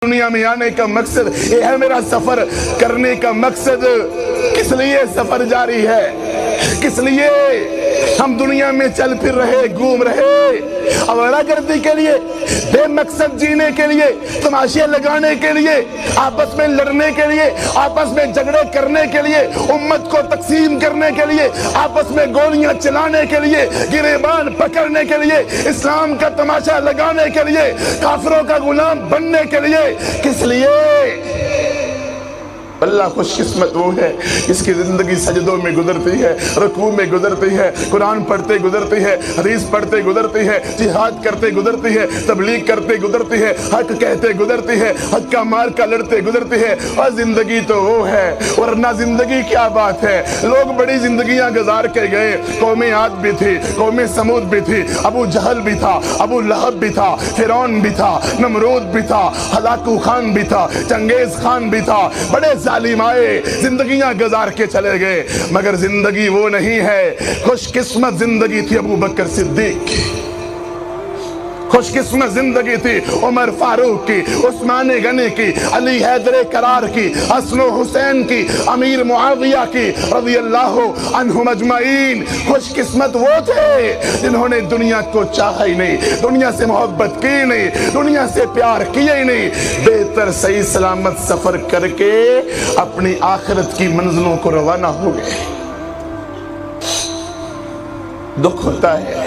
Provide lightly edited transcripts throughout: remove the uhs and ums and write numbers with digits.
دنیا میں آنے کا مقصد یہ ہے، میرا سفر کرنے کا مقصد کس لیے سفر جاری ہے، کس لیے ہم دنیا میں چل پھر رہے، گھوم رہے، آوارہ گردی کے لیے، بے مقصد جینے کے لیے، تماشے لگانے کے لیے، آپس میں لڑنے کے لیے، آپس میں جھگڑے کرنے کے لیے، امت کو تقسیم کرنے کے لیے، آپس میں گولیاں چلانے کے لیے، گریبان پکڑنے کے لیے، اسلام کا تماشا لگانے کے لیے، کافروں کا غلام بننے کے لیے، کس لیے؟ اللہ خوش قسمت وہ ہے جس کی زندگی سجدوں میں گزرتی ہے، رکوع میں گزرتی ہے، قرآن پڑھتے گزرتی ہے، حدیث پڑھتے گزرتی ہے، جہاد کرتے گزرتی ہے، تبلیغ کرتے گزرتی ہے، حق کہتے گزرتی ہے، حق کا مارکا لڑتے گزرتی ہے۔ اور زندگی تو وہ ہے، ورنہ زندگی کیا بات ہے، لوگ بڑی زندگیاں گزار کے گئے، قوم عاد بھی تھی، قوم سمود بھی تھی، ابو جہل بھی تھا، ابو لہب بھی تھا، فرعون بھی تھا، نمرود بھی تھا، ہلاکو خان بھی تھا، چنگیز خان بھی تھا، بڑے ظالم آئے، زندگیاں گزار کے چلے گئے، مگر زندگی وہ نہیں ہے۔ خوش قسمت زندگی تھی ابو بکر صدیق کی، خوش قسمت زندگی تھی عمر فاروق کی، عثمان غنی کی، علی حیدر کرار کی، حسن و حسین کی، امیر معاویہ کی رضی اللہ عنہم اجمعین۔ خوش قسمت وہ تھے جنہوں نے دنیا کو چاہا ہی نہیں، دنیا سے محبت کی نہیں، دنیا سے پیار کیا ہی نہیں، بہتر صحیح سلامت سفر کر کے اپنی آخرت کی منزلوں کو روانہ ہو گئے۔ دکھ ہوتا ہے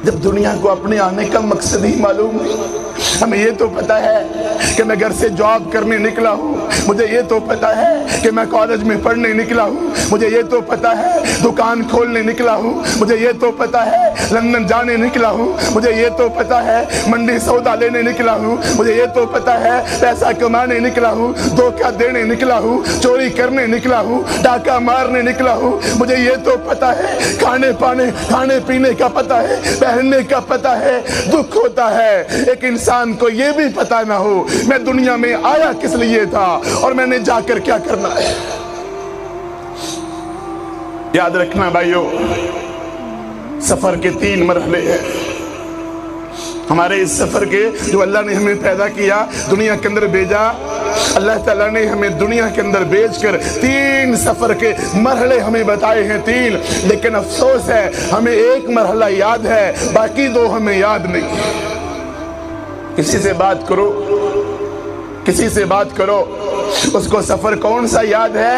جب دنیا کو اپنے آنے کا مقصد ہی معلوم نہیں۔ ہمیں یہ تو پتا ہے کہ میں گھر سے جاب کرنے نکلا ہوں، مجھے یہ تو پتا ہے کہ میں کالج میں پڑھنے نکلا ہوں، مجھے یہ تو پتا ہے دکان کھولنے نکلا ہوں، مجھے یہ تو پتا ہے لندن جانے نکلا ہوں، مجھے یہ تو پتا ہے منڈی سودا لینے نکلا ہوں، مجھے یہ تو پتا ہے پیسہ کمانے نکلا ہوں، دھوکہ دینے نکلا ہوں، چوری کرنے نکلا ہوں، ڈاکہ مارنے نکلا ہوں، مجھے یہ تو پتا ہے کھانے پینے کا پتا ہے، پہننے کا پتا ہے۔ دکھ ہوتا ہے ایک انسان کو یہ بھی پتا نہ ہو میں دنیا میں آیا کس لیے تھا اور میں نے جا کر کیا کرنا ہے۔ یاد رکھنا بھائیو، سفر کے 3 مرحلے ہیں ہمارے اس سفر کے، جو اللہ نے ہمیں پیدا کیا، دنیا کے اندر بھیجا، اللہ تعالیٰ نے ہمیں دنیا کے اندر بھیج کر 3 سفر کے مرحلے ہمیں بتائے ہیں 3، لیکن افسوس ہے ہمیں ایک مرحلہ یاد ہے، باقی 2 ہمیں یاد نہیں۔ کسی سے بات کرو، کسی سے بات کرو، اس کو سفر کون سا یاد ہے؟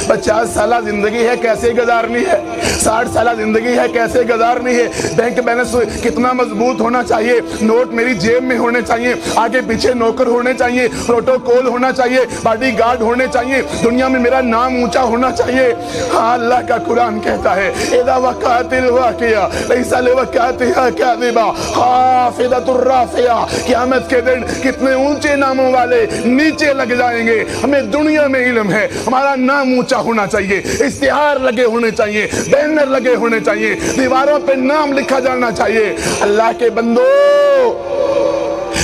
50 سالہ زندگی ہے کیسے گزارنی ہے، 60 سالہ زندگی ہے کیسے گزارنی ہے، بینک بیلنس کتنا مضبوط ہونا چاہیے، نوٹ میری جیب میں ہونے چاہیے، آگے پیچھے نوکر ہونے چاہیے، پروٹوکول ہونا چاہیے، باڈی گارڈ ہونے چاہیے، دنیا میں میرا نام اونچا ہونا چاہیے۔ ہاں اللہ کا قرآن کہتا ہے اذا وقعت الواقعہ لیس لوقعتها کاذبہ خافضۃ الرافعہ، قیامت کے دن کتنے اونچے ناموں والے نیچے لگ جائیں گے۔ ہمیں دنیا میں علم ہے ہمارا نام اونچا ہونا چاہیے، اشتہار لگے ہونے چاہیے، بینر لگے ہونے چاہیے، دیواروں پہ نام لکھا جانا چاہیے۔ اللہ کے بندو،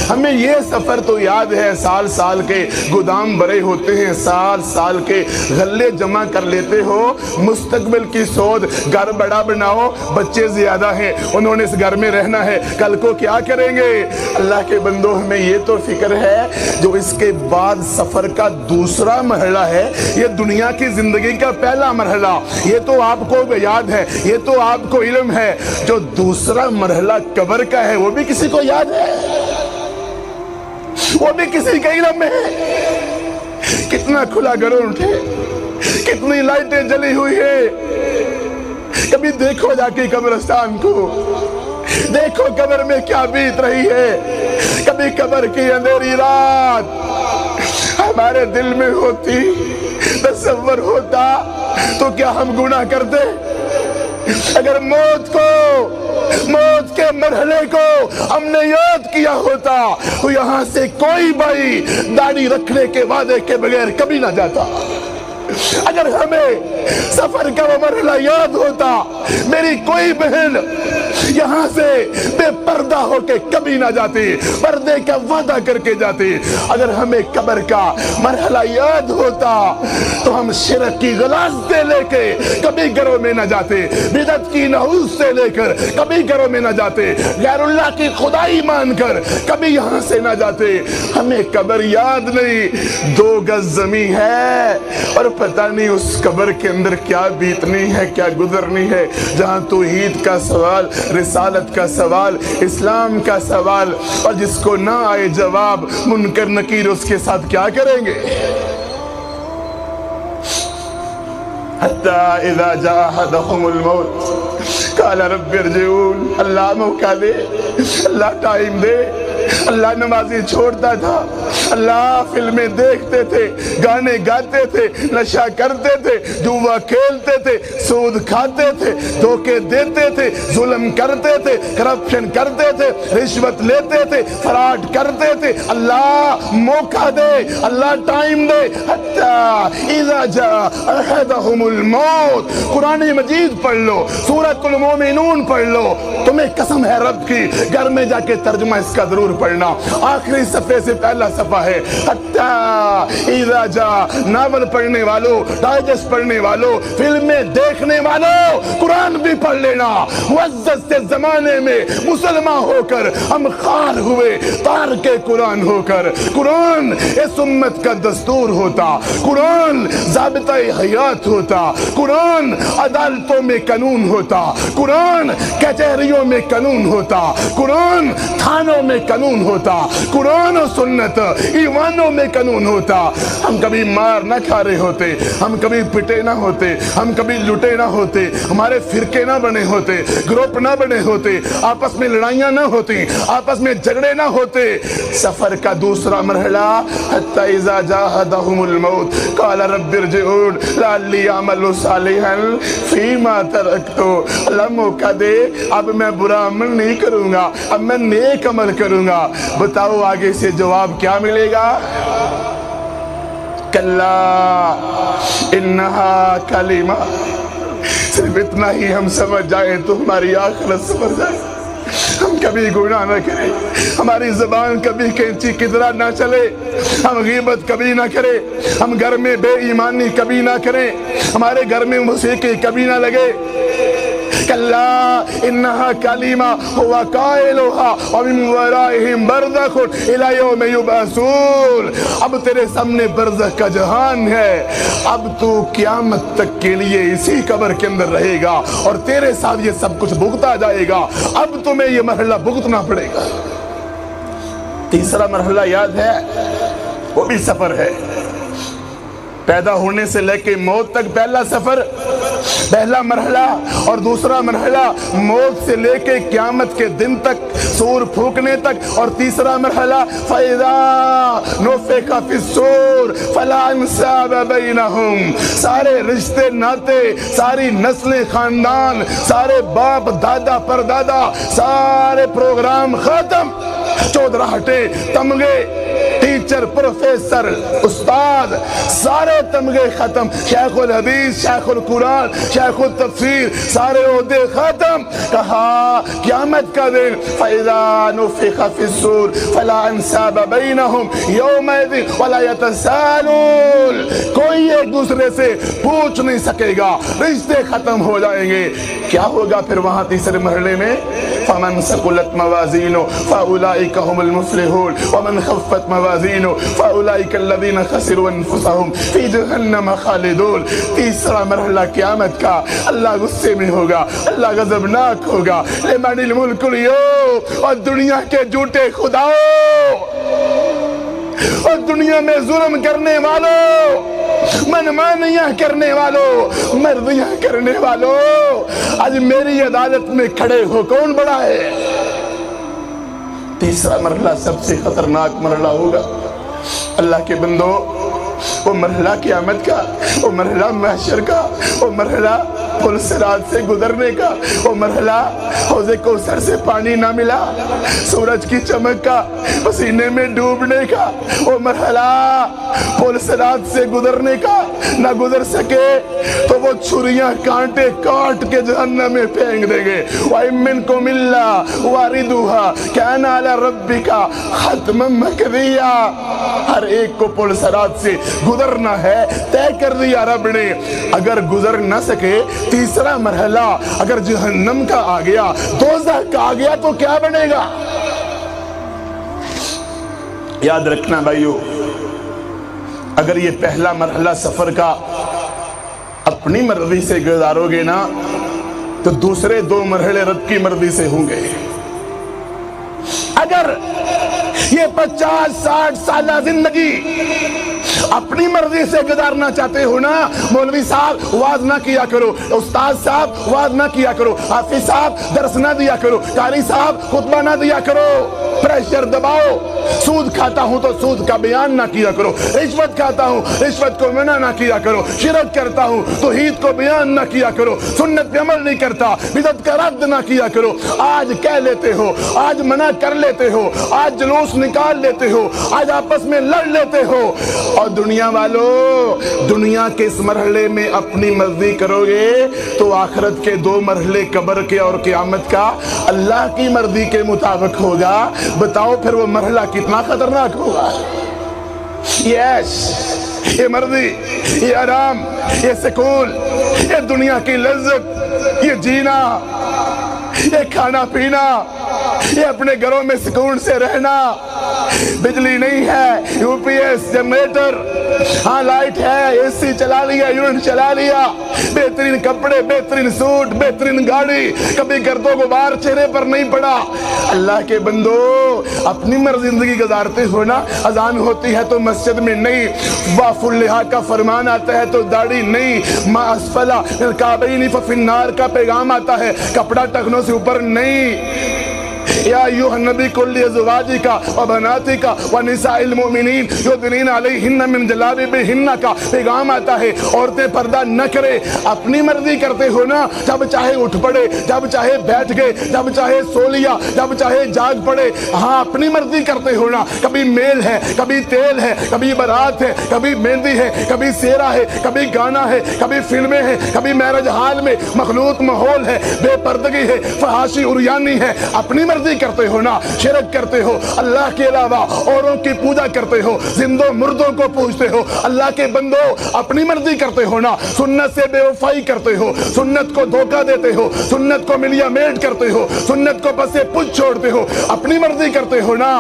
ہمیں یہ سفر تو یاد ہے، سال سال کے گودام بھرے ہوتے ہیں، سال سال کے غلے جمع کر لیتے ہو، مستقبل کی سود، گھر بڑا بناؤ، بچے زیادہ ہیں، انہوں نے اس گھر میں رہنا ہے، کل کو کیا کریں گے؟ اللہ کے بندو، ہمیں یہ تو فکر ہے جو اس کے بعد سفر کا دوسرا مرحلہ ہے، یہ دنیا کی زندگی کا پہلا مرحلہ، یہ تو آپ کو یاد ہے، یہ تو آپ کو علم ہے، جو دوسرا مرحلہ قبر کا ہے وہ بھی کسی کو یاد ہے؟ وہ بھی کسی کے علم میں ہے؟ کتنا کھلا گراؤنڈ ہے، کتنی لائٹیں جلی ہوئی ہے۔ کبھی دیکھو جا کے قبرستان کو، دیکھو قبر میں کیا بیت رہی ہے۔ کبھی قبر کی اندھیری رات ہمارے دل میں ہوتی، تصور ہوتا تو کیا ہم گناہ کرتے؟ اگر موت کے مرحلے کو ہم نے یاد کیا ہوتا تو یہاں سے کوئی بھائی داڑھی رکھنے کے وعدے کے بغیر کبھی نہ جاتا۔ اگر ہمیں سفر کا وہ مرحلہ یاد ہوتا، میری کوئی بہن یہاں سے بے پردہ ہو کے کبھی نہ جاتے، پردے کا وعدہ کر کے جاتے۔ اگر ہمیں قبر کا مرحلہ یاد ہوتا تو ہم شرک کی غلاظتیں لے کے کبھی گھروں میں نہ جاتے، بدعت کی نحوس سے لے کر کبھی گھروں میں نہ جاتے، غیر اللہ کی خدائی مان کر کبھی یہاں سے نہ جاتے۔ ہمیں قبر یاد نہیں، 2 گز زمین ہے اور پتہ نہیں اس قبر کے اندر کیا بیتنی ہے، کیا گزرنی ہے، جہاں توحید کا سوال، رسالت کا سوال، اسلام کا سوال، اور جس کو نہ آئے جواب، منکر نکیر اس کے ساتھ کیا کریں گے؟ حتی اذا جاء احدهم الموت قال رب ارجعون۔ اللہ موقع دے، اللہ ٹائم دے۔ اللہ نمازی چھوڑتا تھا، اللہ فلمیں دیکھتے تھے، گانے گاتے تھے، نشہ کرتے تھے، جوا کھیلتے تھے، سود کھاتے تھے، دھوکے دیتے تھے، ظلم کرتے تھے، کرپشن کرتے تھے، رشوت لیتے تھے، فراڈ کرتے تھے۔ اللہ موقع دے، اللہ ٹائم دے۔ حتی اذا جاء احدهم الموت، قرآن مجید پڑھ لو، سورۃ المومنون پڑھ لو، تمہیں قسم ہے رب کی، گھر میں جا کے ترجمہ اس کا ضرور پڑھنا، آخری صفحے سے پہلا صفحہ ہے۔ حتی اذا جاء، ناول پڑھنے والوں، ڈائجسٹ پڑھنے والوں، فلمیں دیکھنے والوں، قرآن بھی پڑھ لینا۔ معزز سے زمانے میں مسلمان ہو کر ہم خار ہوئے، تارک قرآن ہو کر۔ قرآن اس امت کا دستور ہوتا، قرآن ضابطہ حیات ہوتا، قرآن عدالتوں میں قانون ہوتا، قرآن کچہریوں میں قانون ہوتا، قرآن تھانوں میں قانون ہوتا، قرآن و سنت ایوانوں میں قانون ہوتا۔ ہم کبھی مار نہ کھا رہے ہوتے، ہم کبھی پٹے نہ ہوتے، ہم کبھی لٹے نہ ہوتے، ہمارے فرقے نہ بنے ہوتے، گروپ نہ بنے ہوتے، آپس میں لڑائیاں نہ ہوتی، آپس میں جھگڑے نہ ہوتے۔ سفر کا دوسرا مرحلہ، حتی اذا جاء احدهم الموت قال رب ارجعون لعلی اعمل صالحا فیما ترکت۔ اللہ موقع دے، اب میں برا عمل نہیں کروں گا، اب میں نیک عمل کروں گا۔ بتاؤ آگے سے جواب کیا ملے گا؟ کلا انہا کلمہ۔ صرف اتنا ہی ہم سمجھ جائیں تو ہماری آخرت سمجھ جائے۔ ہم کبھی گناہ نہ کریں، ہماری زبان کبھی کینچی کی طرح نہ چلے، ہم غیبت کبھی نہ کریں، ہم گھر میں بے ایمانی کبھی نہ کریں، ہمارے گھر میں موسیقی کبھی نہ لگے۔ کلا انہا کلمہ ہوا قائلہا ومن ورائہم برزخ الی یوم یبعثون۔ اب تیرے سامنے برزخ کا جہان ہے، اب تو قیامت تک کے لیے اسی قبر کے اندر رہے گا اور تیرے ساتھ یہ سب کچھ بھگتا جائے گا۔ اب تمہیں یہ مرحلہ بھگتنا پڑے گا۔ تیسرا مرحلہ یاد ہے، وہ بھی سفر ہے، پیدا ہونے سے لے کے موت تک پہلا سفر، پہلا مرحلہ، اور دوسرا مرحلہ موت سے لے کے قیامت کے دن تک، سور پھونکنے تک، اور تیسرا مرحلہ فَإِذَا نُفِخَ فِي الصُّورِ فَلَا أَنْسَابَ بَيْنَهُمْ۔ سارے رشتے ناتے، ساری نسلیں، خاندان، سارے باپ دادا پردادا، سارے پروگرام ختم، چودراہٹے، تمغے، ٹیچر، پروفیسر، استاد، سارے تمغے ختم، شیخ الحدیث، شیخ القرآن، شیخ التفسیر، سارے عہدے ختم۔ کہا قیامت کا دن فَإِذَا نُفِخَ فِي الصُّورِ فَلَا أَنْسَابَ بَيْنَهُمْ يَوْمَئِذٍ وَلَا يَتَسَاءَلُونَ۔ کوئی ایک دوسرے سے پوچھ نہیں سکے گا، رشتے ختم ہو جائیں گے۔ کیا ہوگا پھر وہاں تیسرے مرحلے میں؟ فَمَنْ ثَقُلَتْ مَوَازِينُهُ فَأُولَئِكَ هُمُ الْمُفْلِحُونَ وَمَنْ خَفَّتْ مَوَازِينُهُ فَأُولَئِكَ الَّذِينَ خَسِرُوا أَنفُسَهُمْ فِي جَهَنَّمَ خَالِدُونَ۔ تیسرا مرحلہ قیامت کا، اللہ غصے میں ہوگا، اللہ غضبناک ہوگا۔ لِمَنِ الْمُلْكُ الْيَوْمَ، اور دنیا کے جھوٹے خداؤں اور دنیا میں ظلم کرنے والوں، منمانیاں کرنے والوں، مرضیاں کرنے والوں، آج میری عدالت میں کھڑے ہو، کون بڑا ہے؟ تیسرا مرحلہ سب سے خطرناک مرحلہ ہوگا۔ اللہ کے بندو، وہ مرحلہ قیامت کا، وہ مرحلہ محشر کا، وہ مرحلہ پل صراط سے گزرنے کا، وہ مرحلہ حوض کوثر سے پانی نہ ملا، سورج کی چمک کا، پسینے میں ڈوبنے کا، وہ مرحلہ پل صراط سے گزرنے کا، نہ گزر سکے تو وہ چھریاں کانٹے کاٹ کے جہنم میں پھینک دیں گے. وَإِن إِلَّا وَارِدُهَا كَانَ عَلَى رَبِّكَ حَتْمًا مَّقْضِيًّا. ہر ایک کو پل صراط سے گزرنا ہے، طے کر دیا رب نے. اگر گزر نہ سکے تیسرا مرحلہ اگر جہنم کا آ گیا، دوزخ کا آ گیا تو کیا بنے گا؟ یاد رکھنا بھائیو، اگر یہ پہلا مرحلہ سفر کا اپنی مرضی سے گزارو گے نا تو دوسرے دو مرحلے رب کی مرضی سے ہوں گے. اگر یہ 50-60 سالہ زندگی اپنی مرضی سے گزارنا چاہتے ہو نا، مولوی صاحب واز نہ کیا کرو، استاد صاحب واز نہ کیا کرو، حافظ صاحب درس نہ دیا کرو، قاری صاحب خطبہ نہ دیا کرو، پریشر دباؤ. سود کھاتا ہوں تو سود کا بیان نہ کیا کرو، رشوت کھاتا ہوں رشوت کو منع نہ کیا کرو، شرک کرتا ہوں توحید کو بیان نہ کیا کرو، سنت پہ عمل نہیں کرتا بدعت کا رد نہ کیا کرو. آج کہہ لیتے ہو، آج منع کر لیتے ہو، آج جلوس نکال لیتے ہو، آج آپس میں لڑ لیتے ہو. اور دنیا والو، دنیا کے اس مرحلے میں اپنی مرضی کرو گے تو آخرت کے دو مرحلے قبر کے اور قیامت کا اللہ کی مرضی کے مطابق ہوگا. بتاؤ پھر وہ مرحلہ کتنا خطرناک ہوگا. یہ مرضی، یہ آرام، یہ سکون، یہ دنیا کی لذت، یہ جینا، یہ کھانا پینا، یہ اپنے گھروں میں سکون سے رہنا. بجلی نہیں ہے، یو پی ایس جنریٹر، ہاں لائٹ ہے، اے سی چلا لیا، یونٹ چلا لیا، بہترین کپڑے، بہترین سوٹ، بہترین گاڑی، کبھی گرد و غبار چہرے پر نہیں پڑا. اللہ کے بندو، اپنی مرضی زندگی گزارتے ہو نا. اذان ہوتی ہے تو مسجد میں نہیں، واف اللحا کا فرمان آتا ہے تو داڑھی نہیں، ما اسفلا الکعبین ففی النار کا پیغام آتا ہے، کپڑا ٹخنوں سے اوپر نہیں. یا ایوہ النبی کل ازواجک و بناتک و نساء المؤمنین یدنین علیہن من جلابیبہن کا پیغام آتا ہے. عورتیں پردہ نہ کرے. اپنی مرضی کرتے ہو نا، جب چاہے اٹھ پڑے، جب چاہے بیٹھ گئے، جب چاہے سو لیا، جب چاہے جاگ پڑے. ہاں اپنی مرضی کرتے ہو نا. کبھی میل ہے، کبھی تیل ہے، کبھی بارات ہے، کبھی مہندی ہے، کبھی سیرا ہے، کبھی گانا ہے، کبھی فلمیں ہیں، کبھی میرج حال میں مخلوط ماحول ہے، بے پردگی ہے، فحاشی عریانی ہے. اپنی مرضی کرتے ہو نا. شرک کرتے ہو، اللہ کے علاوہ اوروں کی پوجا کرتے ہو، زندوں مردوں کو پوجتے ہو. اللہ کے بندو، اپنی مرضی کرتے ہو نا. سنت سے بے وفائی کرتے ہو، سنت کو دھوکہ دیتے ہو، سنت کو ملیا میٹ کرتے ہو، سنت کو پسے پچھ چھوڑتے ہو. اپنی مرضی کرتے ہو نا.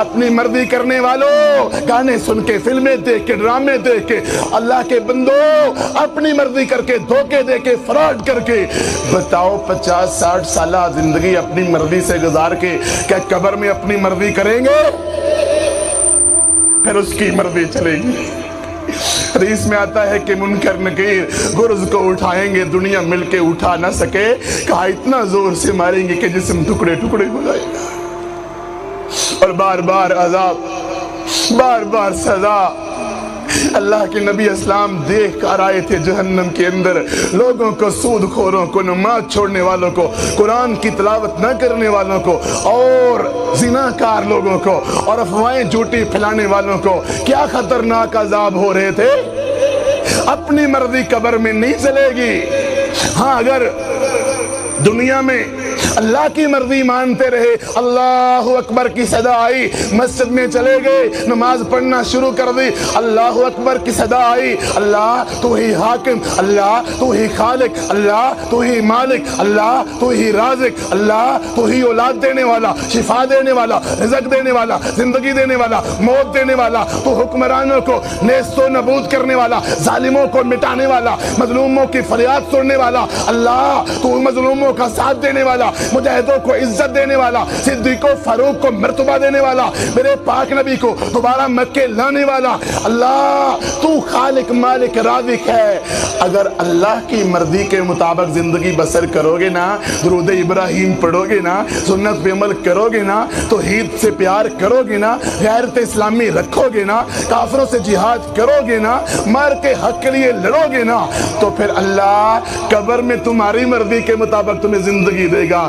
اپنی مرضی کرنے والوں، گانے سن کے، فلمیں دیکھ کے، ڈرامے دیکھ کے، اللہ کے بندو اپنی مرضی کر کے، دھوکے دے کے، فراڈ کر کے، بتاؤ 50-60 سالہ زندگی اپنی مرضی سے گزار کے کیا قبر میں اپنی مرضی کریں گے؟ پھر اس کی مرضی چلے گی. حدیث میں آتا ہے کہ منکر نکیر گرز کو اٹھائیں گے، دنیا مل کے اٹھا نہ سکے. کہا اتنا زور سے ماریں گے کہ جسم ٹکڑے ٹکڑے ہو جائے گا. اور بار بار عذاب، بار بار سزا. اللہ کے نبی اسلام دیکھ کر آئے تھے جہنم کے اندر لوگوں کو، سود خوروں کو، نماز چھوڑنے والوں کو، قرآن کی تلاوت نہ کرنے والوں کو، اور زناکار لوگوں کو، اور افواہیں جھوٹی پھیلانے والوں کو. کیا خطرناک عذاب ہو رہے تھے. اپنی مرضی قبر میں نہیں چلے گی. ہاں اگر دنیا میں اللہ کی مرضی مانتے رہے، اللہ اکبر کی صدا آئی، مسجد میں چلے گئے، نماز پڑھنا شروع کر دی، اللہ اکبر کی صدا آئی، اللہ تو ہی حاکم، اللہ تو ہی خالق، اللہ تو ہی مالک، اللہ تو ہی رازق، اللہ تو ہی اولاد دینے والا، شفا دینے والا، رزق دینے والا، زندگی دینے والا، موت دینے والا، تو حکمرانوں کو نیست و نابود کرنے والا، ظالموں کو مٹانے والا، مظلوموں کی فریاد سننے والا، اللہ تو مظلوموں کا ساتھ دینے والا، مجاہدوں کو عزت دینے والا، صدیق و فاروق کو مرتبہ دینے والا، میرے پاک نبی کو دوبارہ مکے لانے والا. اللہ تو خالق مالک رازق ہے. اگر اللہ کی مرضی کے مطابق زندگی بسر کرو گے نا، درود ابراہیم پڑھو گے نا، سنت پہ عمل کرو گے نا، توحید سے پیار کرو گے نا، غیرت اسلامی رکھو گے نا، کافروں سے جہاد کرو گے نا، مار کے حق کے لیے لڑو گے نا، تو پھر اللہ قبر میں تمہاری مرضی کے مطابق تمہیں زندگی دے گا.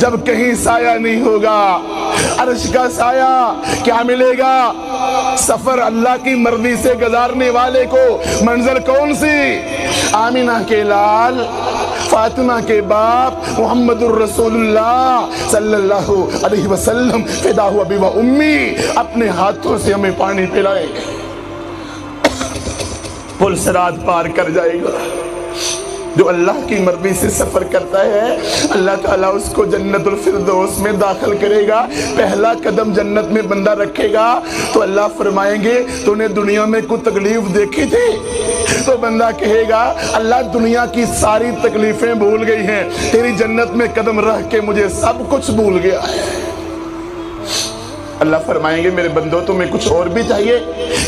جب کہیں سایہ نہیں ہوگا، عرش کا سایہ کیا ملے گا؟ سفر اللہ کی مرضی سے گزارنے والے کو منزل کون سی؟ آمینہ کے لال، فاطمہ کے باپ، محمد الرسول اللہ صلی اللہ علیہ وسلم فداہ ابی و امی اپنے ہاتھوں سے ہمیں پانی پلائے گا، پل صراط پار کر جائے گا۔ جو اللہ کی مرضی سے سفر کرتا ہے اللہ تعالیٰ اس کو جنت الفردوس میں داخل کرے گا۔ پہلا قدم جنت میں بندہ رکھے گا تو اللہ فرمائیں گے تو نے دنیا میں کوئی تکلیف دیکھی تھی؟ تو بندہ کہے گا اللہ دنیا کی ساری تکلیفیں بھول گئی ہیں، تیری جنت میں قدم رکھ کے مجھے سب کچھ بھول گیا ہے۔ اللہ فرمائیں گے میرے بندو تمہیں کچھ اور بھی چاہیے؟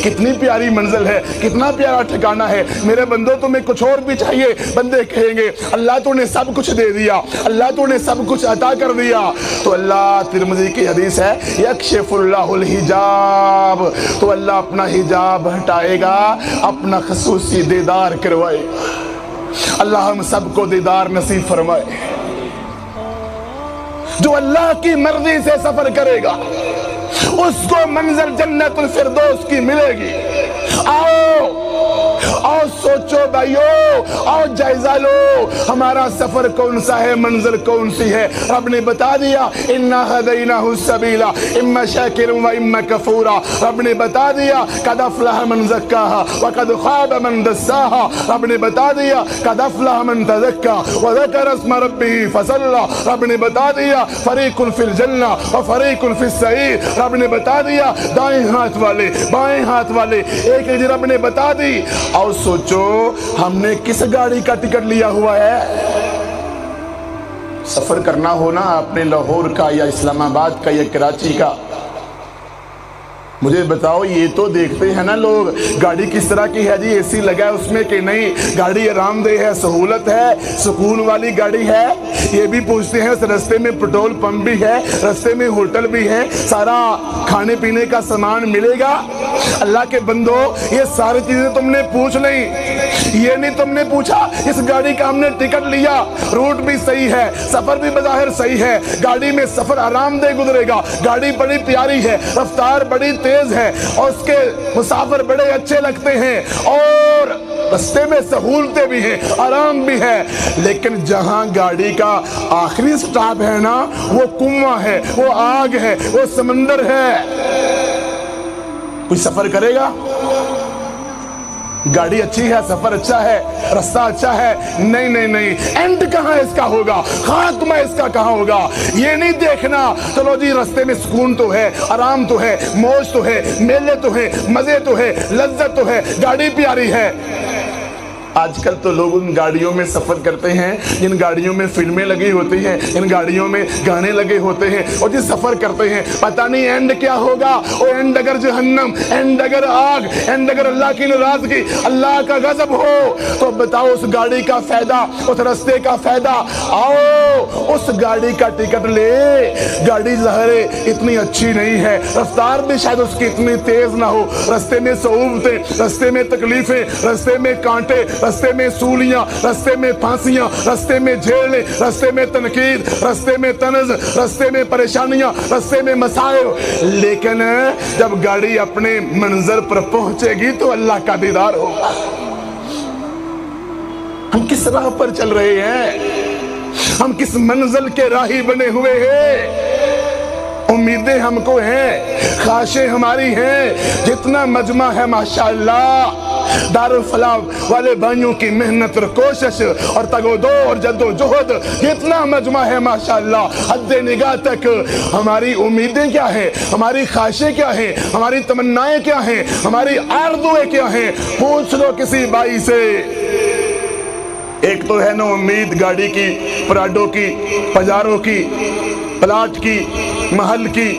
کتنی پیاری منزل ہے، کتنا پیارا ٹھکانہ ہے، میرے بندو تمہیں کچھ اور بھی چاہیے؟ بندے کہیں گے اللہ تو نے سب کچھ دے دیا، اللہ تو نے سب کچھ عطا کر دیا۔ تو اللہ ترمذی کی حدیث ہے یکشف اللہ الحجاب، تو اللہ اپنا حجاب ہٹائے گا، اپنا خصوصی دیدار کروائے گا۔ اللہ ہم سب کو دیدار نصیب فرمائے۔ جو اللہ کی مرضی سے سفر کرے گا اس کو منزل جنت الفردوس کی ملے گی۔ آؤ سوچو بھائیو، آؤ جائزہ لو ہمارا سفر کون سا ہے، منزل کون سی ہے۔ رب نے بتا دیا اِنَّا هَدَيْنَاهُ السَّبِيلَ إِمَّا شَاكِرٌ وَإِمَّا كَفُورًا۔ رب نے بتا دیا قَدْ أَفْلَحَ مَنْ زَكَّاهَا وَقَدْ خَابَ مَنْ دَسَّاهَا۔ رب نے بتا دیا قَدْ أَفْلَحَ مَنْ تَزَكَّىٰ وَذَكَرَ اسْمَ رَبِّهِ فَصَلَّىٰ۔ رب نے بتا دیا فَرِيقٌ فِي الْجَنَّةِ وَفَرِيقٌ فِي السَّعِيرِ۔ رب نے بتا دیا دائیں ہاتھ والے بائیں ہاتھ والے، ایک رب نے بتا دی۔ اور سوچو ہم نے کس گاڑی کا ٹکٹ لیا ہوا ہے؟ سفر کرنا ہونا آپ نے لاہور کا یا اسلام آباد کا یا کراچی کا، مجھے بتاؤ یہ تو دیکھتے ہیں نا لوگ گاڑی کس طرح کی ہے، جی اے سی لگا ہے اس میں کہ نہیں، گاڑی آرام دہ ہے، سہولت ہے، سکون والی گاڑی ہے۔ یہ بھی پوچھتے ہیں اس رستے میں پیٹرول پمپ بھی ہے، رستے میں ہوٹل بھی ہے، سارا کھانے پینے کا سامان ملے گا؟ اللہ کے بندو یہ ساری چیزیں تم نے پوچھ لیں، یہ نہیں تم نے پوچھا اس گاڑی کا ہم نے ٹکٹ لیا، روٹ بھی صحیح ہے، سفر بھی بظاہر صحیح ہے، گاڑی میں سفر آرام دہ گزرے گا، گاڑی بڑی پیاری ہے، رفتار بڑی تیز ہے اور اس کے مسافر بڑے اچھے لگتے ہیں اور رستے میں سہولتیں بھی ہیں، آرام بھی ہے، لیکن جہاں گاڑی کا آخری سٹاپ ہے نا وہ کنواں ہے، وہ آگ ہے، وہ سمندر ہے۔ کوئی سفر کرے گا؟ گاڑی اچھی ہے، سفر اچھا ہے، رستہ اچھا ہے، نہیں نہیں نہیں، اینڈ کہاں اس کا ہوگا، خاتمہ اس کا کہاں ہوگا؟ یہ نہیں دیکھنا چلو جی رستے میں سکون تو ہے، آرام تو ہے، موج تو ہے، میلے تو ہے، مزے تو ہے، لذت تو ہے، گاڑی پیاری ہے۔ آج کل تو لوگ ان گاڑیوں میں سفر کرتے ہیں جن گاڑیوں میں فلمیں لگی ہوتی ہیں، ان گاڑیوں میں گانے لگے ہوتے ہیں اور جس سفر کرتے ہیں پتہ نہیں اینڈ کیا ہوگا، اور اینڈ اگر جہنم، اینڈ اگر آگ، اینڈ اگر اللہ کی ناراضگی، اللہ کا غضب ہو تو بتاؤ اس گاڑی کا فائدہ، اس رستے کا فائدہ؟ آؤ اس گاڑی کا ٹکٹ لے، گاڑی ظاہر اتنی اچھی نہیں ہے، رفتار بھی شاید اس کی اتنی تیز نہ ہو، رستے میں صعوبتیں، رستے میں تکلیفیں، رستے میں کانٹے، رستے میں سولیاں، رستے میں پھانسیاں، رستے میں جھیلیں، رستے میں تنقید، رستے میں طنز، رستے میں پریشانیاں، رستے میں مسائل، لیکن جب گاڑی اپنے منزل پر پہنچے گی تو اللہ کا دیدار ہوگا۔ ہم کس راہ پر چل رہے ہیں؟ ہم کس منزل کے راہی بنے ہوئے ہیں؟ امیدیں ہم کو ہیں، خواہشیں ہماری ہیں، جتنا مجمع ہے ماشاءاللہ دارالفلاح والے بھائیوں کی محنت اور کوشش اور تگ و دو اور جد و جہد، جتنا مجمع ہے ماشاءاللہ حد نگاہ تک ہماری امیدیں کیا ہیں، ہماری خواہشیں کیا ہیں، ہماری تمنائیں کیا ہیں، ہماری آرزویں کیا ہیں؟ پوچھ لو کسی بھائی سے۔ ایک تو ہے نا امید گاڑی کی، پراڈو کی، پجارو کی، پلاٹ کی، محل کی،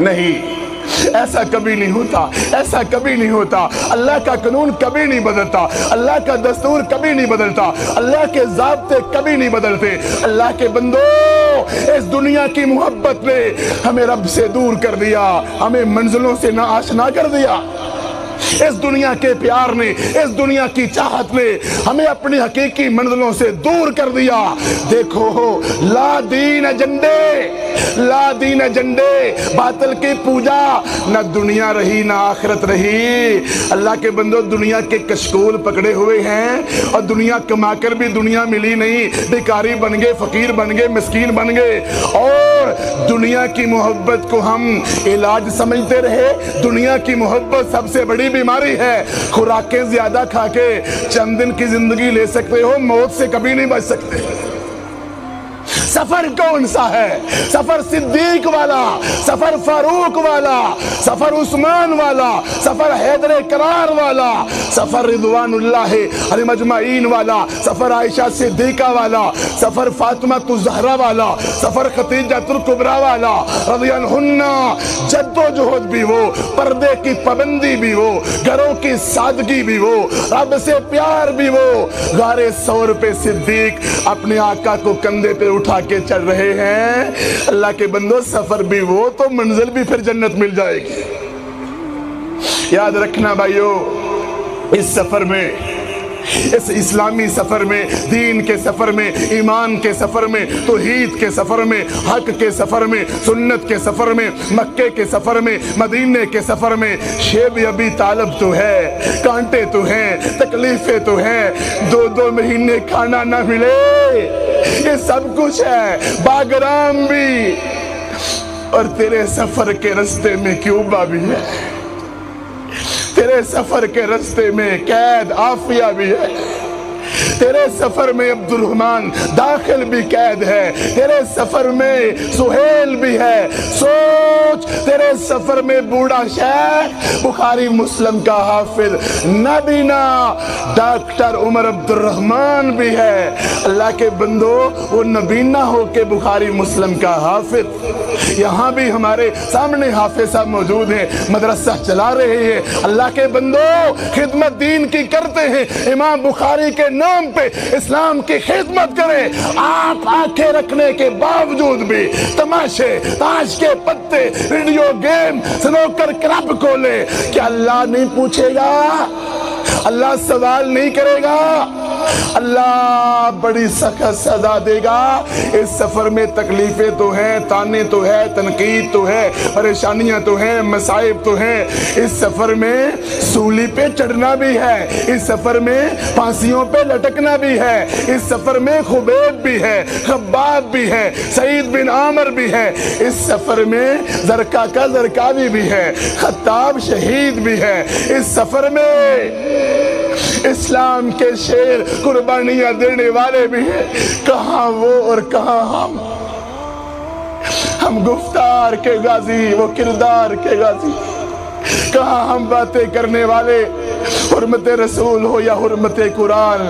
نہیں، ایسا کبھی نہیں ہوتا، ایسا کبھی نہیں ہوتا۔ اللہ کا قانون کبھی نہیں بدلتا، اللہ کا دستور کبھی نہیں بدلتا، اللہ کے ضابطے کبھی نہیں بدلتے۔ اللہ کے بندو، اس دنیا کی محبت نے ہمیں رب سے دور کر دیا، ہمیں منزلوں سے ناآشنا کر دیا۔ اس دنیا کے پیار نے، اس دنیا کی چاہت نے ہمیں اپنی حقیقی منزلوں سے دور کر دیا۔ دیکھو، لا دین جنڈے، لا دین جنڈے، باطل کی پوجا، نہ دنیا رہی نہ آخرت رہی۔ اللہ کے بندو، دنیا کے کشکول پکڑے ہوئے ہیں اور دنیا کما کر بھی دنیا ملی نہیں، بیکاری بن گئے، فقیر بن گئے، مسکین بن گئے، اور دنیا کی محبت کو ہم علاج سمجھتے رہے۔ دنیا کی محبت سب سے بڑی بیماری ہے۔ خوراکیں زیادہ کھا کے چند دن کی زندگی لے سکتے ہو، موت سے کبھی نہیں بچ سکتے۔ سفر کون سا ہے؟ سفر صدیق والا، سفر فاروق والا، سفر عثمان والا، سفر حیدر کرار والا، سفر رضوان اللہ علیہم اجمعین والا، سفر عائشہ صدیقہ والا، سفر فاطمہ الزہرا والا، سفر خدیجہ الکبریٰ والا رضی عنہن۔ جد و جہد بھی وہ، پردے کی پابندی بھی وہ، گھروں کی سادگی بھی وہ، رب سے پیار بھی وہ۔ غار ثور پہ صدیق اپنے آقا کو کندھے پہ اٹھا کے چڑھ رہے ہیں۔ اللہ کے بندو، سفر بھی وہ تو منزل بھی پھر جنت مل جائے گی۔ یاد رکھنا بھائیو، اس سفر میں، اس اسلامی سفر میں، دین کے سفر میں، ایمان کے سفر میں، توحید کے سفر میں، حق کے سفر میں، سنت کے سفر میں، مکے کے سفر میں، مدینے کے سفر میں، شیب ابی طالب تو ہے، کانٹے تو ہیں، تکلیفیں تو ہیں، 2 مہینے کھانا نہ ملے، یہ سب کچھ ہے، باگرام بھی، اور تیرے سفر کے رستے میں کیوبا بھی ہے، تیرے سفر کے رستے میں قید عافیہ بھی ہے، تیرے سفر میں عبد الرحمن داخل بھی قید ہے، تیرے سفر میں سہیل بھی ہے، سوچ تیرے سفر میں بوڑھا شیخ بخاری مسلم کا حافظ نبینا ڈاکٹر عمر عبد الرحمن بھی ہے۔ اللہ کے بندو، وہ نبینا ہو کے بخاری مسلم کا حافظ، یہاں بھی ہمارے سامنے حافظ صاحب موجود ہیں، مدرسہ چلا رہے ہیں۔ اللہ کے بندو، خدمت دین کی کرتے ہیں، امام بخاری کے نام پہ اسلام کی خدمت کریں۔ آپ آنکھیں رکھنے کے باوجود بھی تماشے، تاش کے پتے، ویڈیو گیم، سنوکر کلب کھولے، کیا اللہ نہیں پوچھے گا؟ اللہ سوال نہیں کرے گا؟ اللہ بڑی سخت سزا دے گا۔ اس سفر میں تکلیفیں تو ہیں، تانے تو ہے، تنقید تو ہے، پریشانیاں تو ہیں، مصائب تو ہیں۔ اس سفر میں سولی پہ چڑھنا بھی ہے، اس سفر میں پھانسیوں پہ لٹکنا بھی ہے، اس سفر میں خبیب بھی ہے، خباب بھی ہے، سعید بن عامر بھی ہے، اس سفر میں زرکا کا زرکاوی بھی ہے، خطاب شہید بھی ہے، اس سفر میں اسلام کے شیر قربانیاں دینے والے بھی ہیں۔ کہاں وہ اور کہاں ہم گفتار کے غازی، وہ کردار کے غازی، کہاں ہم باتیں کرنے والے حرمت رسول ہو یا حرمت قرآن،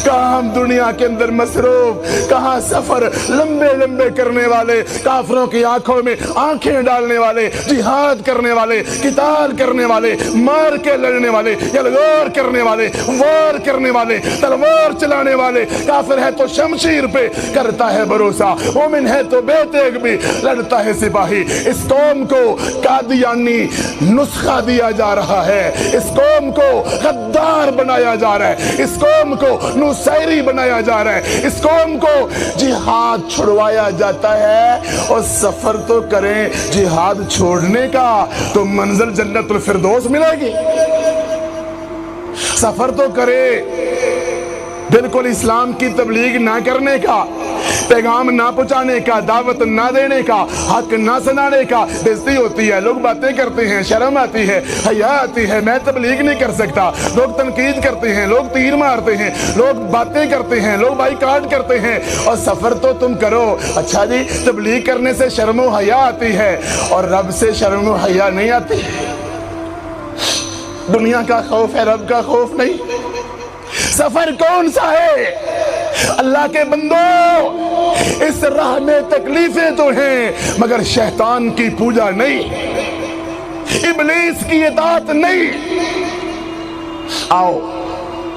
کہاں ہم دنیا کے اندر مصروف، کہاں سفر لمبے لمبے کرنے والے، کافروں کی آنکھوں میں آنکھیں ڈالنے والے، جہاد کرنے والے، قتال کرنے والے، مار کے لڑنے والے، یلغار کرنے والے، وار کرنے والے، تلوار چلانے والے۔ کافر ہے تو شمشیر پہ کرتا ہے بھروسہ، مومن ہے تو بے تیغ بھی لڑتا ہے سپاہی۔ اس قوم کو قادیانی نسخہ دیا جا رہا ہے، اس قوم کو غدار بنایا جا رہا ہے، اس قوم کو نصیری بنایا جا رہا ہے، اس قوم کو جہاد چھڑوایا جاتا ہے۔ اور سفر تو کریں جہاد چھوڑنے کا تو منزل جنت الفردوس ملے گی۔ سفر تو کرے بالکل اسلام کی تبلیغ نہ کرنے کا، پیغام نہ پہنچانے کا، دعوت نہ دینے کا، حق نہ سنانے کا، بےزتی ہوتی ہے، لوگ باتیں کرتے ہیں، شرم آتی ہے، حیا آتی ہے، میں تبلیغ نہیں کر سکتا، لوگ تنقید کرتے ہیں، لوگ تیر مارتے ہیں، لوگ باتیں کرتے ہیں، لوگ بائیکاٹ کرتے ہیں، اور سفر تو تم کرو۔ اچھا جی، تبلیغ کرنے سے شرم و حیا آتی ہے اور رب سے شرم و حیا نہیں آتی؟ دنیا کا خوف ہے، رب کا خوف نہیں؟ سفر کون سا ہے؟ اللہ کے بندو، اس راہ میں تکلیفیں تو ہیں مگر شیطان کی پوجا نہیں۔ ابلیس کی اطاعت نہیں۔ آؤ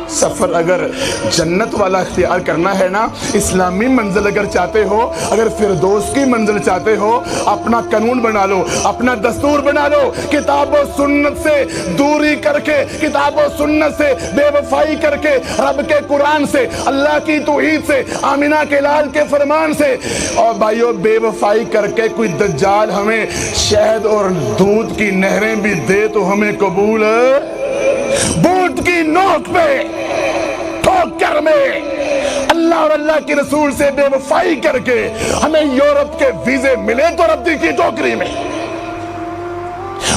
سفر اگر جنت والا اختیار کرنا ہے نا، اسلامی منزل اگر چاہتے ہو، اگر فردوس کی منزل چاہتے ہو، اپنا قانون بنا لو، اپنا دستور بنا لو، کتاب و سنت سے دوری کر کے، کتاب و سنت سے بے وفائی کر کے، رب کے قرآن سے، اللہ کی توحید سے، آمینہ کے لال کے فرمان سے، اور بھائیو بے وفائی کر کے کوئی دجال ہمیں شہد اور دودھ کی نہریں بھی دے تو ہمیں قبول بوٹ کی نوک پہ ٹھوکر میں، اللہ اور اللہ کے رسول سے بے وفائی کر کے ہمیں یورپ کے ویزے ملے تو ردی کی ٹوکری میں،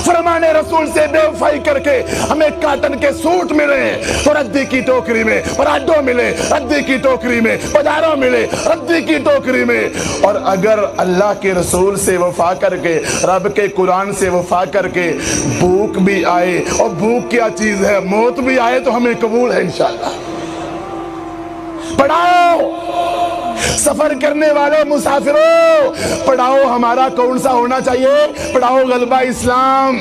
فرمان رسول سے بے وفائی کر کے ہمیں کاٹن کے سوٹ ملے تو ردی کی ٹوکری میں، پراڈو ملے ردی کی ٹوکری میں، پجارو ملے ردی کی ٹوکری میں، اور اگر اللہ کے رسول سے وفا کر کے، رب کے قرآن سے وفا کر کے بھوک بھی آئے، اور بھوک کیا چیز ہے، موت بھی آئے تو ہمیں قبول ہے انشاءاللہ۔ پڑھاؤ سفر کرنے والے مسافروں، پڑھاؤ ہمارا کون سا ہونا چاہیے؟ پڑھاؤ غلبہ اسلام۔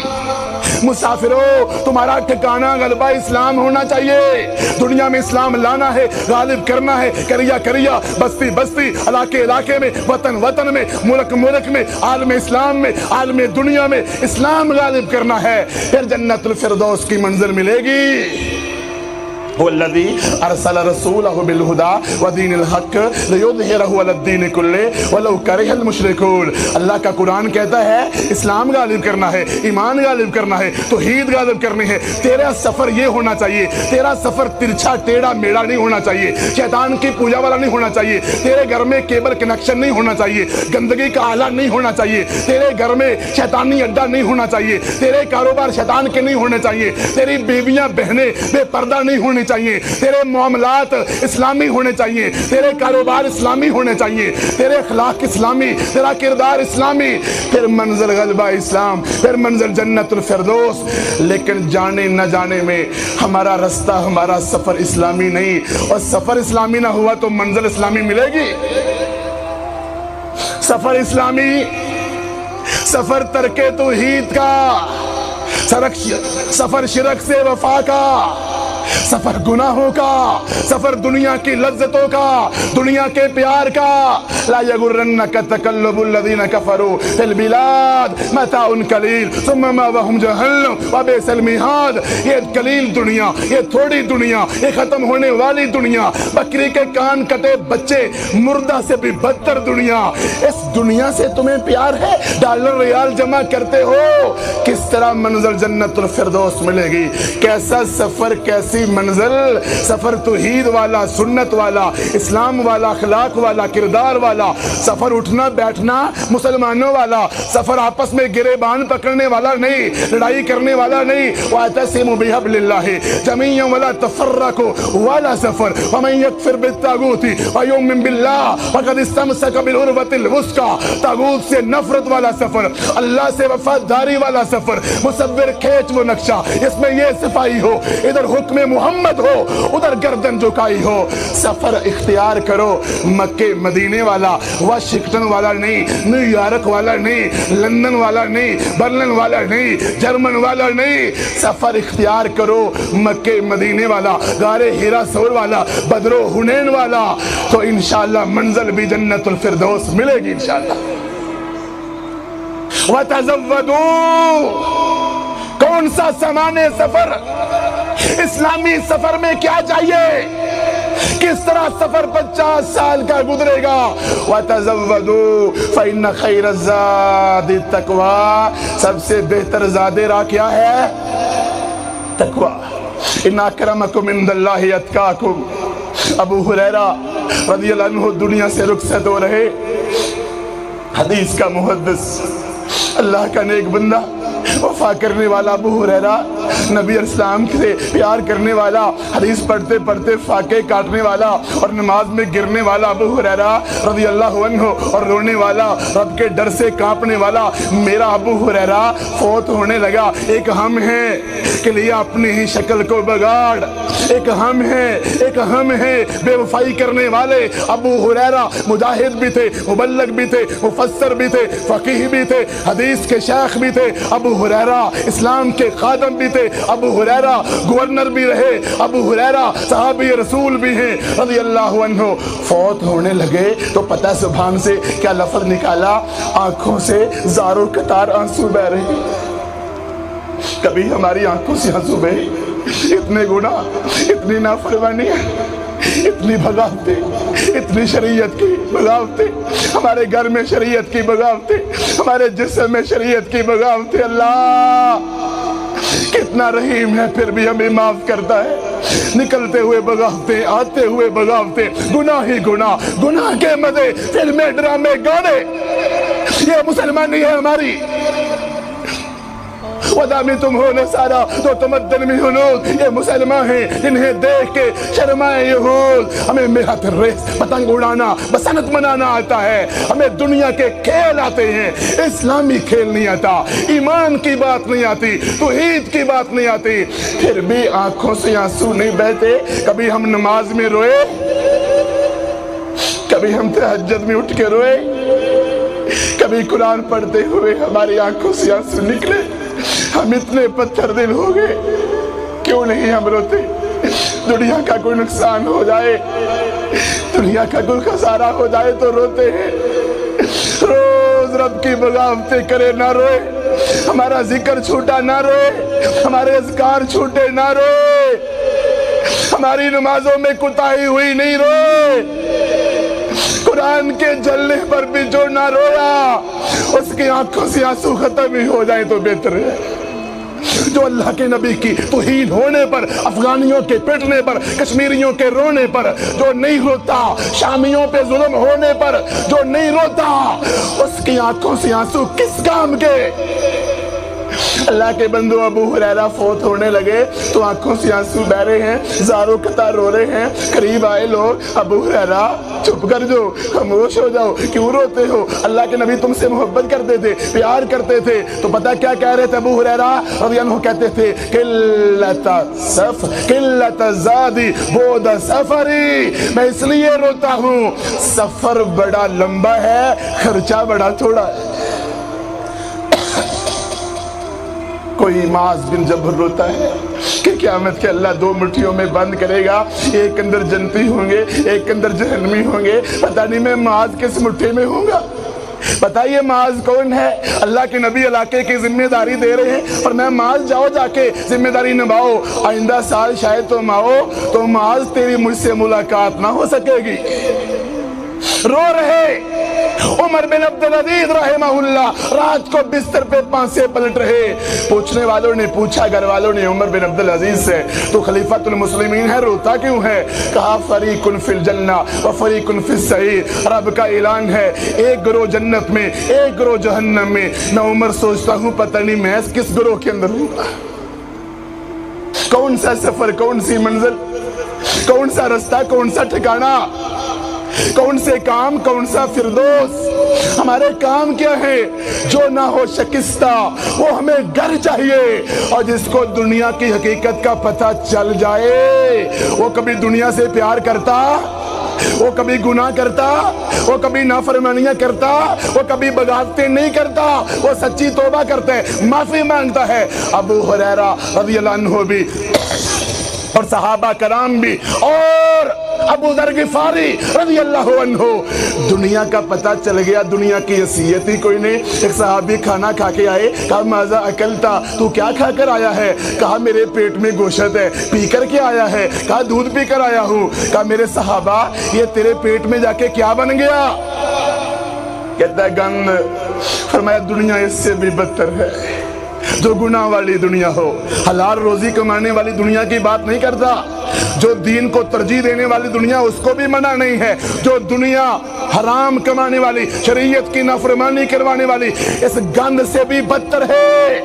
مسافروں تمہارا ٹھکانہ غلبہ اسلام ہونا چاہیے، دنیا میں اسلام لانا ہے، غالب کرنا ہے، کریا کریا، بستی بستی، علاقے علاقے میں، وطن وطن میں، ملک ملک میں، عالم اسلام میں، عالم دنیا میں اسلام غالب کرنا ہے، پھر جنت الفردوس کی منزل ملے گی۔ والذی ارسل رسولہ بالہدی ودین الحق لیظہرہ علی الدین کلہ ولو کرہ المشرکون۔ اللہ کا قرآن کہتا ہے اسلام غالب کرنا ہے، ایمان غالب کرنا ہے، توحید غالب کرنی ہے۔ تیرا سفر یہ ہونا چاہیے، تیرا سفر ترچھا ٹیڑھا میڑا نہیں ہونا چاہیے، شیطان کی پوجا والا نہیں ہونا چاہیے، تیرے گھر میں کیبل کنیکشن نہیں ہونا چاہیے، گندگی کا آلہ نہیں ہونا چاہیے، تیرے گھر میں شیطانی اڈا نہیں ہونا چاہیے، تیرے کاروبار شیطان کے نہیں ہونے چاہیے، تیری بیویاں بہنیں بے پردہ نہیں ہونی چاہیے، تیرے معاملات اسلامی ہونے چاہیے، تیرے کاروبار اسلامی ہونے چاہیے، تیرے اخلاق اسلامی، تیرا کردار اسلامی، پھر منزل غلبہ اسلام، پھر منزل جنت الفردوس۔ لیکن جانے نہ جانے میں ہمارا رستہ، ہمارا سفر اسلامی نہیں، اور سفر اسلامی نہ ہوا تو منزل اسلامی ملے گی؟ سفر اسلامی، سفر ترک توحید کا، سفر شرک سے وفا کا، سفر گناہوں کا، سفر دنیا کی لذتوں کا، دنیا کے پیار کا۔ لا یغرنک تقلب الذین کفروا فی البلاد متاع قلیل ثم مأواہم جہنم وبئس المہاد۔ یہ قلیل دنیا، یہ تھوڑی دنیا، یہ ختم ہونے والی دنیا، بکری کے کان کٹے بچے، مردہ سے بھی بدتر دنیا، اس دنیا سے تمہیں پیار ہے؟ ڈالر ریال جمع کرتے ہو، کس طرح منزل جنت الفردوس ملے گی؟ کیسا سفر، کیسی منزل؟ سفر توحید والا، سنت والا، اسلام والا، اخلاق والا، کردار والا، سفر اٹھنا بیٹھنا مسلمانوں والا، سفر آپس میں گریبان پکڑنے والا نہیں، لڑائی کرنے والا نہیں۔ وَاعْتَصِمُوا بِحَبْلِ اللَّهِ جَمِيعًا وَلَا تَفَرَّقُوا والا سفر۔ وَمَن يَكْفُرْ بِالطَّاغُوتِ وَيُؤْمِن بِاللَّهِ فَقَدِ اسْتَمْسَكَ بِالْعُرْوَةِ الْوُثْقَىٰ۔ طاغوت سے نفرت والا سفر، اللہ سے وفاداری والا سفر۔ مصور کھینچ وہ نقشہ، اس میں یہ صفائی ہو، ادھر حکم محمد ہو، ادھر گردن جھکائی ہو۔ سفر اختیار کرو مکے مدینے والا، واشنگٹن والا نہیں، نیو یارک والا نہیں، لندن والا نہیں، برلن والا نہیں، جرمن والا نہیں۔ سفر اختیار کرو مکے مدینے والا، غار ہیرا سور والا، بدر و حنین والا، تو انشاءاللہ منزل بھی جنت الفردوس ملے گی انشاءاللہ۔ وَتَزَوَّدُوا، کون سا سامان سفر؟ اسلامی سفر میں کیا چاہیے؟ کس طرح سفر 50 سال کا گزرے گا؟ وَتَزَوَّدُوا فَإِنَّ خَيْرَ الزَّادِ التَّقْوَىٰ، سب سے بہتر زاد راہ کیا ہے؟ تقوی۔ إِنَّ أَكْرَمَكُمْ عِندَ اللَّهِ أَتْقَاكُمْ۔ ابو ہریرہ رضی اللہ عنہ دنیا سے رخصت ہو رہے، حدیث کا محدث، اللہ کا نیک بندہ، وفا کرنے والا ابو ہریرہ نبی اسلام سے پیار کرنے والا، حدیث پڑھتے پڑھتے فاقے کاٹنے والا اور نماز میں گرنے والا ابو ہریرہ رضی اللہ عنہ اور رونے والا، رب کے ڈر سے کانپنے والا میرا ابو ہریرہ فوت ہونے لگا۔ ایک ہم ہیں کہ لیا اپنی ہی شکل کو بگاڑ، ایک ہم ہیں بے وفائی کرنے والے۔ ابو ہریرہ مجاہد بھی تھے، مبلغ بھی تھے، مفسر بھی تھے، فقیہ بھی تھے، حدیث کے شیخ بھی تھے۔ ابو ہریرہ اسلام کے خادم بھی تھے، ابو ہریرہ گورنر بھی رہے، ابو ہریرہ صحابی رسول بھی ہیں رضی اللہ عنہ۔ فوت ہونے لگے تو پتہ سبحان سے کیا لفظ نکالا، آنکھوں سے زاروں قطار آنسو بہ رہے۔ کبھی ہماری آنکھوں سے آنسو بہے، اتنے گناہ، اتنی نافرمانی، اتنی بغاوتیں، اتنی شریعت کی بغاوتیں، ہمارے گھر میں شریعت کی بغاوتیں، ہمارے جسم میں شریعت کی بغاوتیں۔ اللہ کتنا رحیم ہے، پھر بھی ہمیں معاف کرتا ہے۔ نکلتے ہوئے بغاوتیں، آتے ہوئے بغاوتیں، گناہ ہی گناہ، گناہ کے مزے، فلمیں، ڈرامے، گانے، یہ مسلمانی ہے ہماری۔ وَدَا میں تم ہو نصارا تو تمدن میں ہنود، یہ مسلمان ہیں جنہیں دیکھ کے شرمائے یہود۔ ہمیں میرات الریس پتنگ اڑانا، بسنت منانا آتا ہے، ہمیں دنیا کے کھیل آتے ہیں، اسلامی کھیل نہیں آتا، ایمان کی بات نہیں آتی، توحید کی بات نہیں آتی۔ پھر بھی آنکھوں سے آنسو نہیں بہتے۔ کبھی ہم نماز میں روئے، کبھی ہم تہجد میں اٹھ کے روئے، کبھی قرآن پڑھتے ہوئے ہماری آنکھوں سے آنسو نکلے۔ ہم اتنے پتھر دل ہو گئے، کیوں نہیں ہم روتے؟ دنیا کا کوئی نقصان ہو جائے، دنیا کا کوئی خسارہ ہو جائے تو روتے ہیں۔ روز رب کی بغاوتیں کرے نہ روئے، ہمارا ذکر چھوٹا نہ روئے، ہمارے اذکار چھوٹے نہ روئے، ہماری نمازوں میں کوتاہی ہوئی نہیں روئے، قرآن کے جلنے پر بھی جو نہ رویا اس کی آنکھوں سے آنسو ختم ہی ہو جائے تو بہتر ہے۔ جو اللہ کے نبی کی توہین ہونے پر، افغانیوں کے پٹنے پر، کشمیریوں کے رونے پر جو نہیں روتا، شامیوں پہ ظلم ہونے پر جو نہیں روتا، اس کی آنکھوں سے آنسو کس کام کے؟ اللہ کے بندو ابو ہریرہ فوت ہونے لگے تو آنکھوں سے آنسو بہ رہے ہیں، زاروں قطار رو رہے ہیں۔ قریب آئے لوگ، ابو ہریرہ چپ کر جو، خاموش ہو جاؤ، کیوں روتے ہو؟ اللہ کے نبی تم سے محبت کرتے تھے، پیار کرتے تھے۔ تو پتہ کیا کہہ رہے تھے ابو ہریرہ رضی اللہ عنہ؟ کہتے تھے قلت زادی بود سفری، میں اس لیے روتا ہوں سفر بڑا لمبا ہے، خرچہ بڑا تھوڑا ہے۔ کوئی معاذ بن جبر روتا ہے کہ قیامت کے اللہ دو مٹھیوں میں بند کرے گا، ایک اندر جنتی ہوں گے، ایک اندر جہنمی ہوں گے، پتہ نہیں میں معاذ کس مٹھی میں ہوں گا۔ بتائیے معاذ کون ہے؟ اللہ کے نبی علاقے کی ذمہ داری دے رہے ہیں، پر میں معاذ جاؤ جا کے ذمہ داری نبھاؤ، آئندہ سال شاید تم آؤ تو معاذ تیری مجھ سے ملاقات نہ ہو سکے گی۔ رو رہے عمر بن عبدالعزیز رحمہ اللہ رات کو بستر پہ پانسے پلٹ رہے۔ پوچھنے والوں نے پوچھا، گھر والوں نے عمر بن عبدالعزیز سے، تو خلیفۃ المسلمین ہے، روتا کیوں ہے؟ کہا فریق فی الجنہ و فریق فی السعیر، رب کا اعلان ہے ایک گروہ جنت میں، ایک گروہ جہنم میں۔ میں عمر سوچتا ہوں پتہ نہیں میں کس گروہ کے اندر ہوں گا۔ کون سا سفر، کون سی منزل، کون سا رستہ، کون سا ٹھکانہ، کون سے کام، کون سا فردوس؟ ہمارے کام کیا ہے؟ جو نہ ہو شکستہ وہ ہمیں گھر چاہیے، اور جس کو دنیا کی حقیقت کا پتہ چل جائے وہ کبھی دنیا سے پیار کرتا، وہ کبھی گناہ کرتا، وہ کبھی نافرمانیاں کرتا، وہ کبھی بغاوتیں نہیں کرتا، وہ سچی توبہ کرتا ہے، معافی مانگتا ہے۔ ابو ہریرہ رضی اللہ عنہ بھی اور صحابہ کرام بھی اور ابو ذر غفاری رضی اللہ عنہ، دنیا کا پتہ چل گیا، دنیا کی حیثیت ہی کوئی نہیں۔ ایک صحابی کھانا کھا کے آئے، کہا ماذا اکلتا، تو کیا کھا کر آیا ہے؟ کہا میرے پیٹ میں گوشت ہے۔ پی کر کے آیا ہے؟ کہا دودھ پی کر آیا ہوں۔ کہا میرے صحابہ یہ تیرے پیٹ میں جا کے کیا بن گیا؟ کہتا ہے گند۔ فرمایا دنیا اس سے بھی بدتر ہے، جو گناہ والی دنیا ہو، حلال روزی کمانے والی دنیا کی بات نہیں کرتا، جو دین کو ترجیح دینے والی دنیا اس کو بھی منع نہیں ہے، جو دنیا حرام کمانے والی، شریعت کی نافرمانی کروانے والی اس گند سے بھی بدتر ہے۔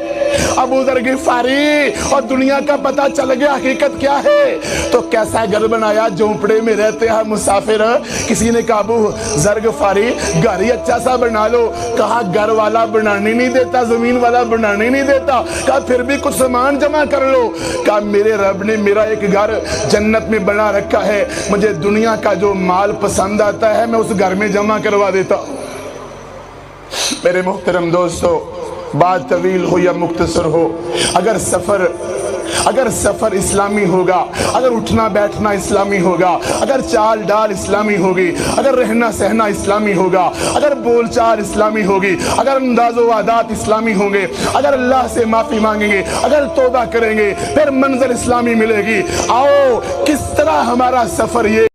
ابو ذر غفاری، اور دنیا کا پتہ چل گیا حقیقت کیا ہے تو کیسا گھر بنایا، جھونپڑے میں رہتے ہیں مسافر۔ کسی نے کہا ابو ذر غفاری گھر ہی اچھا سا بنا لو، کہا گھر والا بنانے نہیں دیتا، زمین والا بنانے نہیں دیتا، کہا پھر بھی کچھ سامان جمع کر لو، کہا میرے رب نے میرا ایک گھر جنت میں بنا رکھا ہے، مجھے دنیا کا جو مال پسند آتا ہے میں اس گھر میں جمع کروا دیتا ہوں۔ میرے محترم دوستو، بات طویل ہو یا مختصر ہو، اگر سفر اسلامی ہوگا، اگر اٹھنا بیٹھنا اسلامی ہوگا، اگر چال ڈال اسلامی ہوگی، اگر رہنا سہنا اسلامی ہوگا، اگر بول چال اسلامی ہوگی، اگر انداز و عادات اسلامی ہوں گے، اگر اللہ سے معافی مانگیں گے، اگر توبہ کریں گے، پھر منزل اسلامی ملے گی۔ آؤ کس طرح ہمارا سفر یہ